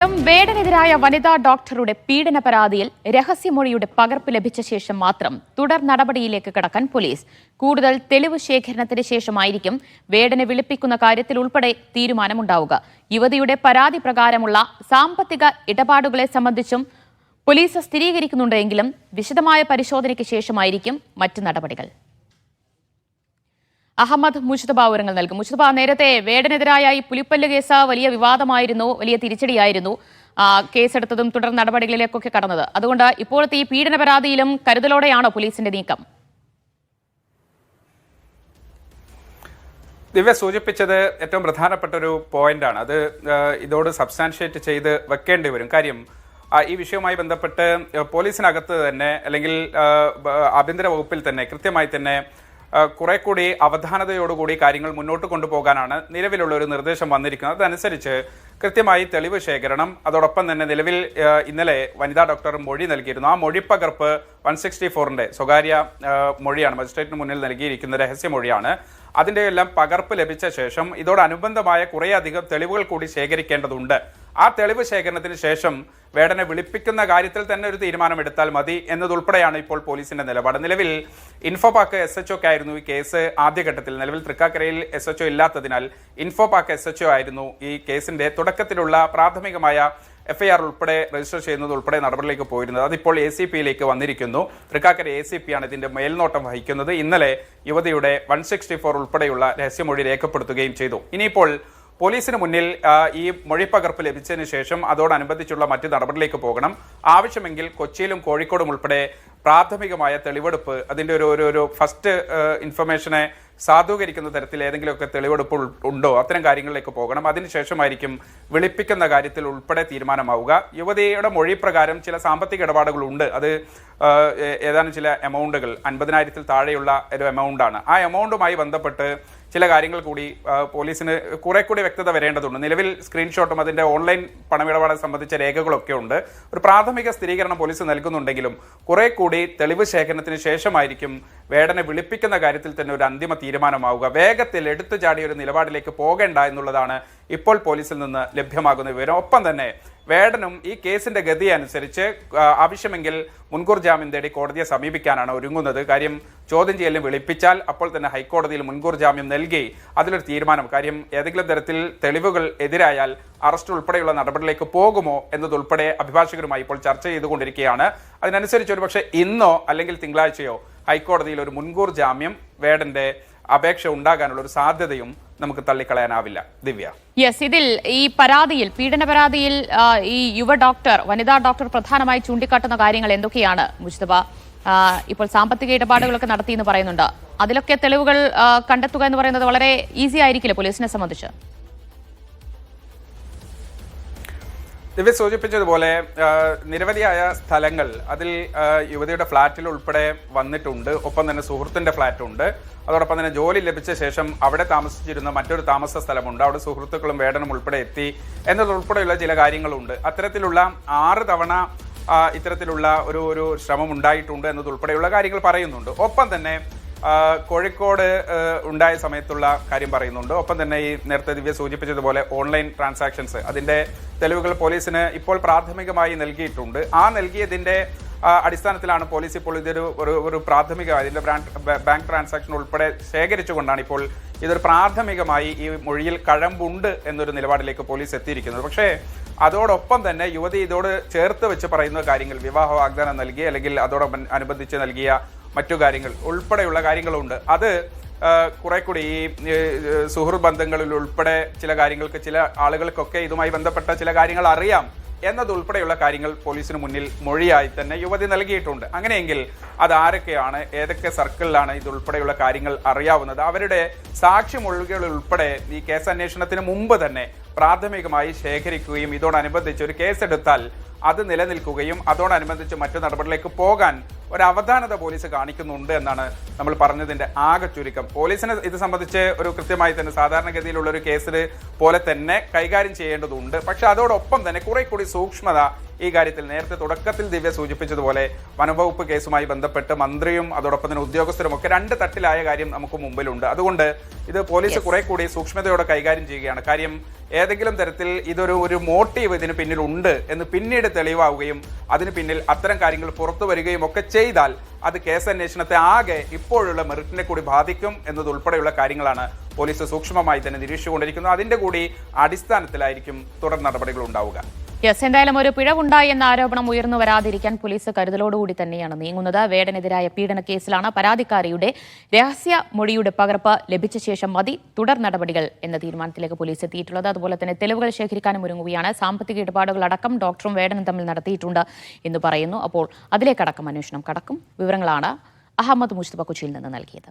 വേടനെതിരായ വനിതാ ഡോക്ടറുടെ പീഡന പരാതിയിൽ രഹസ്യമൊഴിയുടെ പകർപ്പ് ലഭിച്ച ശേഷം മാത്രം തുടർ നടപടിയിലേക്ക് കടക്കാൻ പോലീസ്. കൂടുതൽ തെളിവ് ശേഖരണത്തിന് ശേഷമായിരിക്കും വേടനെ വിളിപ്പിക്കുന്ന കാര്യത്തിൽ ഉൾപ്പെടെ തീരുമാനമുണ്ടാവുക. യുവതിയുടെ പരാതി പ്രകാരമുള്ള സാമ്പത്തിക ഇടപാടുകളെ സംബന്ധിച്ചും പോലീസ് സ്ഥിരീകരിക്കുന്നുണ്ടെങ്കിലും വിശദമായ പരിശോധനയ്ക്ക് ശേഷമായിരിക്കും മറ്റ് നടപടികൾ. അഹമ്മദ് മുജ്തബ വിവരങ്ങൾ നൽകും. മുജ്തബ, നേരത്തെ വേടനെതിരായ ഈ പുലിപ്പല്ല് കേസ് വലിയ വിവാദമായിരുന്നു, വലിയ തിരിച്ചടിയായിരുന്നു. കേസെടുത്തതും തുടർ നടപടികളിലേക്കൊക്കെ കടന്നത്. അതുകൊണ്ട് ഇപ്പോഴത്തെ ഈ പീഡന പരാതിയിലും കരുതലോടെയാണോ പോലീസിന്റെ നീക്കം? ദിവ്യ സൂചിപ്പിച്ചത് ഏറ്റവും പ്രധാനപ്പെട്ട ഒരു പോയിന്റാണ്. അത് ഇതോട് സബ്സ്റ്റാൻഷിയേറ്റ് ചെയ്ത് വെക്കേണ്ടി വരും. കാര്യം ഈ വിഷയവുമായി ബന്ധപ്പെട്ട് പോലീസിനകത്ത് തന്നെ അല്ലെങ്കിൽ ആഭ്യന്തര വകുപ്പിൽ തന്നെ കൃത്യമായി തന്നെ കുറെ കൂടി അവധാനതയോടുകൂടി കാര്യങ്ങൾ മുന്നോട്ട് കൊണ്ടുപോകാനാണ് നിലവിലുള്ള ഒരു നിർദ്ദേശം വന്നിരിക്കുന്നത്. അതനുസരിച്ച് കൃത്യമായി തെളിവ് ശേഖരണം, അതോടൊപ്പം തന്നെ നിലവിൽ ഇന്നലെ വനിതാ ഡോക്ടർ മൊഴി നൽകിയിരുന്നു. ആ മൊഴിപ്പകർപ്പ് 164ന്റെ സ്വകാര്യ മൊഴിയാണ്, മജിസ്ട്രേറ്റിന് മുന്നിൽ നൽകിയിരിക്കുന്ന രഹസ്യമൊഴിയാണ്. അതിൻ്റെ എല്ലാം പകർപ്പ് ലഭിച്ച ശേഷം ഇതോടനുബന്ധമായ കുറേയധികം തെളിവുകൾ കൂടി ശേഖരിക്കേണ്ടതുണ്ട്. ആ തെളിവ് ശേഖരണത്തിന് ശേഷം വേടനെ വിളിപ്പിക്കുന്ന കാര്യത്തിൽ തന്നെ ഒരു തീരുമാനമെടുത്താൽ മതി എന്നതുൾപ്പെടെയാണ് ഇപ്പോൾ പോലീസിന്റെ നിലപാട്. നിലവിൽ ഇൻഫോപാക്ക് SHO ആയിരുന്നു ഈ കേസ് ആദ്യഘട്ടത്തിൽ. നിലവിൽ തൃക്കാക്കരയിൽ SHO ഇല്ലാത്തതിനാൽ ഇൻഫോപാക്ക് SHO ആയിരുന്നു ഈ കേസിന്റെ തുടക്കത്തിലുള്ള പ്രാഥമികമായ FIR ഉൾപ്പെടെ രജിസ്റ്റർ ചെയ്യുന്നത് ഉൾപ്പെടെ നടപടിയിലേക്ക് പോയിരുന്നത്. അതിപ്പോൾ ACPയിലേക്ക് വന്നിരിക്കുന്നു. തൃക്കാക്കര ACP ആണ് ഇതിന്റെ മേൽനോട്ടം വഹിക്കുന്നത്. ഇന്നലെ യുവതിയുടെ 164 ഉൾപ്പെടെയുള്ള രഹസ്യമൊഴി രേഖപ്പെടുത്തുകയും ചെയ്തു. ഇനിയിപ്പോൾ പോലീസിന് മുന്നിൽ ഈ മൊഴിപ്പകർപ്പ് ലഭിച്ചതിന് ശേഷം അതോടനുബന്ധിച്ചുള്ള മറ്റ് നടപടിയിലേക്ക് പോകണം. ആവശ്യമെങ്കിൽ കൊച്ചിയിലും കോഴിക്കോടും ഉൾപ്പെടെ പ്രാഥമികമായ തെളിവെടുപ്പ്, അതിൻ്റെ ഒരു ഫസ്റ്റ് ഇൻഫർമേഷനെ സാധൂകരിക്കുന്ന തരത്തിൽ ഏതെങ്കിലുമൊക്കെ തെളിവെടുപ്പ് ഉണ്ടോ, അത്തരം കാര്യങ്ങളിലേക്ക് പോകണം. അതിനുശേഷമായിരിക്കും വിളിപ്പിക്കുന്ന കാര്യത്തിൽ ഉൾപ്പെടെ തീരുമാനമാവുക. യുവതിയുടെ മൊഴി പ്രകാരം ചില സാമ്പത്തിക ഇടപാടുകളുണ്ട്. അത് ഏതാനും ചില എമൗണ്ടുകൾ 50,000-ൽ താഴെയുള്ള ഒരു എമൗണ്ടാണ്. ആ എമൗണ്ടുമായി ബന്ധപ്പെട്ട് ചില കാര്യങ്ങൾ കൂടി പോലീസിന് കുറെ കൂടി വ്യക്തത വരേണ്ടതുണ്ട്. നിലവിൽ സ്ക്രീൻഷോട്ടും അതിന്റെ ഓൺലൈൻ പണമിടപാടെ സംബന്ധിച്ച രേഖകളൊക്കെ ഉണ്ട്. ഒരു പ്രാഥമിക സ്ഥിരീകരണം പോലീസ് നൽകുന്നുണ്ടെങ്കിലും കുറെ കൂടി തെളിവ് ശേഖരണത്തിന് ശേഷമായിരിക്കും വേടനെ വിളിപ്പിക്കുന്ന കാര്യത്തിൽ തന്നെ ഒരു അന്തിമ തീരുമാനമാവുക. വേഗത്തിൽ എടുത്തു ചാടിയ ഒരു നിലപാടിലേക്ക് പോകേണ്ട എന്നുള്ളതാണ് ഇപ്പോൾ പോലീസിൽ നിന്ന് ലഭ്യമാകുന്ന വിവരം. ഒപ്പം തന്നെ വേടനും ഈ കേസിന്റെ ഗതി അനുസരിച്ച് ആവശ്യമെങ്കിൽ മുൻകൂർ ജാമ്യം തേടി കോടതിയെ സമീപിക്കാനാണ് ഒരുങ്ങുന്നത്. കാര്യം ചോദ്യം ചെയ്യലിന് വിളിപ്പിച്ചാൽ അപ്പോൾ തന്നെ ഹൈക്കോടതിയിൽ മുൻകൂർ ജാമ്യം നൽകി അതിലൊരു തീരുമാനം, കാര്യം ഏതെങ്കിലും തരത്തിൽ തെളിവുകൾ എതിരായാൽ അറസ്റ്റ് ഉൾപ്പെടെയുള്ള നടപടിയിലേക്ക് പോകുമോ എന്നതുൾപ്പെടെ അഭിഭാഷകരുമായി ഇപ്പോൾ ചർച്ച ചെയ്തുകൊണ്ടിരിക്കുകയാണ്. അതിനനുസരിച്ച് ഒരു പക്ഷേ ഇന്നോ അല്ലെങ്കിൽ തിങ്കളാഴ്ചയോ ഹൈക്കോടതിയിൽ ഒരു മുൻകൂർ ജാമ്യം വേടന്റെ അപേക്ഷ ഉണ്ടാകാനുള്ള ഒരു സാധ്യതയും നമുക്ക് തള്ളിക്കളയാനാവില്ല. ദിവ്യ, യെസ്, ഇതിൽ ഈ പരാതിയിൽ, പീഡന പരാതിയിൽ ഈ യുവ ഡോക്ടർ, വനിതാ ഡോക്ടർ പ്രധാനമായി ചൂണ്ടിക്കാട്ടുന്ന കാര്യങ്ങൾ എന്തൊക്കെയാണ് മുജ്തബ? ഇപ്പോൾ സാമ്പത്തിക ഇടപാടുകളൊക്കെ നടത്തിയെന്ന് പറയുന്നുണ്ട്. അതിലൊക്കെ തെളിവുകൾ കണ്ടെത്തുക എന്ന് പറയുന്നത് വളരെ ഈസി ആയിരിക്കില്ല പോലീസിനെ സംബന്ധിച്ച്? ദിവ്യ സൂചിപ്പിച്ചതുപോലെ നിരവധിയായ സ്ഥലങ്ങൾ അതിൽ യുവതിയുടെ ഫ്ളാറ്റിൽ ഉൾപ്പെടെ വന്നിട്ടുണ്ട്. ഒപ്പം തന്നെ സുഹൃത്തിന്റെ ഫ്ളാറ്റുണ്ട്. അതോടൊപ്പം തന്നെ ജോലി ലഭിച്ച ശേഷം അവിടെ താമസിച്ചിരുന്ന മറ്റൊരു താമസ സ്ഥലമുണ്ട്. അവിടെ സുഹൃത്തുക്കളും വേടനും ഉൾപ്പെടെ എത്തി എന്നതുൾപ്പെടെയുള്ള ചില കാര്യങ്ങളുണ്ട്. അത്തരത്തിലുള്ള 6 തവണ ഇത്തരത്തിലുള്ള ഒരു ശ്രമം ഉണ്ടായിട്ടുണ്ട് എന്നതുൾപ്പെടെയുള്ള കാര്യങ്ങൾ പറയുന്നുണ്ട്. ഒപ്പം തന്നെ കോഴിക്കോട് ഉണ്ടായ സമയത്തുള്ള കാര്യം പറയുന്നുണ്ട്. ഒപ്പം തന്നെ ഈ നേരത്തെ ദിവ്യ സൂചിപ്പിച്ചതുപോലെ ഓൺലൈൻ ട്രാൻസാക്ഷൻസ്, അതിന്റെ തെളിവുകൾ പോലീസിന് ഇപ്പോൾ പ്രാഥമികമായി നൽകിയിട്ടുണ്ട്. ആ നൽകിയതിന്റെ അടിസ്ഥാനത്തിലാണ് പോലീസ് ഇപ്പോൾ ഒരു പ്രാഥമിക ഇതിന്റെ ബാങ്ക് ട്രാൻസാക്ഷൻ ഉൾപ്പെടെ ശേഖരിച്ചുകൊണ്ടാണ് ഇപ്പോൾ ഇതൊരു പ്രാഥമികമായി ഈ മൊഴിയിൽ കഴമ്പുണ്ട് എന്നൊരു നിലപാടിലേക്ക് പോലീസ് എത്തിയിരിക്കുന്നത്. പക്ഷേ അതോടൊപ്പം തന്നെ യുവതി ഇതോട് ചേർത്ത് വെച്ച് പറയുന്ന കാര്യങ്ങൾ, വിവാഹ വാഗ്ദാനം നൽകി അല്ലെങ്കിൽ അതോടനുബന്ധിച്ച് നൽകിയ മറ്റു കാര്യങ്ങൾ ഉൾപ്പെടെയുള്ള കാര്യങ്ങളുണ്ട്. അത് കുറെ കൂടി ഈ സുഹൃത്ത് ബന്ധങ്ങളിൽ ഉൾപ്പെടെ ചില കാര്യങ്ങൾക്ക്, ചില ആളുകൾക്കൊക്കെ ഇതുമായി ബന്ധപ്പെട്ട ചില കാര്യങ്ങൾ അറിയാം എന്നതുൾപ്പെടെയുള്ള കാര്യങ്ങൾ പോലീസിന് മുന്നിൽ മൊഴിയായി തന്നെ യുവതി നൽകിയിട്ടുണ്ട്. അങ്ങനെയെങ്കിൽ അത് ആരൊക്കെയാണ്, ഏതൊക്കെ സർക്കിളിലാണ് ഇതുൾപ്പെടെയുള്ള കാര്യങ്ങൾ അറിയാവുന്നത്, അവരുടെ സാക്ഷിമൊഴികൾ ഉൾപ്പെടെ ഈ കേസ് അന്വേഷണത്തിന് മുമ്പ് തന്നെ പ്രാഥമികമായി ശേഖരിക്കുകയും ഇതോടനുബന്ധിച്ച് ഒരു കേസെടുത്താൽ അത് നിലനിൽക്കുകയും അതോടനുബന്ധിച്ച് മറ്റു നടപടികളിലേക്ക് പോകാൻ ഒരു അവധാനത പോലീസ് കാണിക്കുന്നുണ്ട് എന്നാണ് നമ്മൾ പറഞ്ഞതിന്റെ ആകെ ചുരുക്കം. പോലീസിനെ ഇത് സംബന്ധിച്ച് ഒരു കൃത്യമായി തന്നെ സാധാരണഗതിയിലുള്ള ഒരു കേസിൽ പോലെ തന്നെ കൈകാര്യം ചെയ്യേണ്ടതുണ്ട്. പക്ഷെ അതോടൊപ്പം തന്നെ കുറെ കൂടി സൂക്ഷ്മത ഈ കാര്യത്തിൽ നേരത്തെ തുടക്കത്തിൽ ദിവ്യ സൂചിപ്പിച്ചതുപോലെ വനംവകുപ്പ് കേസുമായി ബന്ധപ്പെട്ട് മന്ത്രിയും അതോടൊപ്പം തന്നെ ഉദ്യോഗസ്ഥരും ഒക്കെ രണ്ട് തട്ടിലായ കാര്യം നമുക്ക് മുമ്പിലുണ്ട്. അതുകൊണ്ട് ഇത് പോലീസ് കുറെ കൂടി സൂക്ഷ്മതയോടെ കൈകാര്യം ചെയ്യുകയാണ്. കാര്യം ഏതെങ്കിലും തരത്തിൽ ഇതൊരു മോട്ടീവ് ഇതിന് പിന്നിലുണ്ട് എന്ന് പിന്നീട് തെളിവാവുകയും അതിന് പിന്നിൽ അത്തരം കാര്യങ്ങൾ പുറത്തു വരികയും ഒക്കെ ചെയ്താൽ അത് കേസന്വേഷണത്തെ ആകെ ഇപ്പോഴുള്ള മെറിറ്റിനെ കൂടി ബാധിക്കും എന്നതുൾപ്പെടെയുള്ള കാര്യങ്ങളാണ് പോലീസ് സൂക്ഷ്മമായി തന്നെ നിരീക്ഷിച്ചുകൊണ്ടിരിക്കുന്നത്. അതിന്റെ കൂടി അടിസ്ഥാനത്തിലായിരിക്കും തുടർ നടപടികൾ ഉണ്ടാവുക. എന്തായാലും ഒരു പിഴവുണ്ടായി എന്ന ആരോപണം ഉയർന്നു വരാതിരിക്കാൻ പോലീസ് കരുതലോടുകൂടി തന്നെയാണ് നീങ്ങുന്നത്. വേടനെതിരായ പീഡന കേസിലാണ് പരാതിക്കാരിയുടെ രഹസ്യ മൊഴിയുടെ പകർപ്പ് ലഭിച്ച ശേഷം മതി തുടർ നടപടികൾ എന്ന തീരുമാനത്തിലേക്ക് പോലീസ് എത്തിയിട്ടുള്ളത്. അതുപോലെ തന്നെ തെളിവുകൾ ശേഖരിക്കാനും ഒരുങ്ങുകയാണ്. സാമ്പത്തിക ഇടപാടുകൾ അടക്കം ഡോക്ടറും വേടനും തമ്മിൽ നടത്തിയിട്ടുണ്ട് എന്ന് പറയുന്നു. അപ്പോൾ അതിലേക്കടക്കം അന്വേഷണം കടക്കും. വിവരങ്ങളാണ് അഹമ്മദ് മുസ്തഫ കൊച്ചിയിൽ നിന്ന് നൽകിയത്.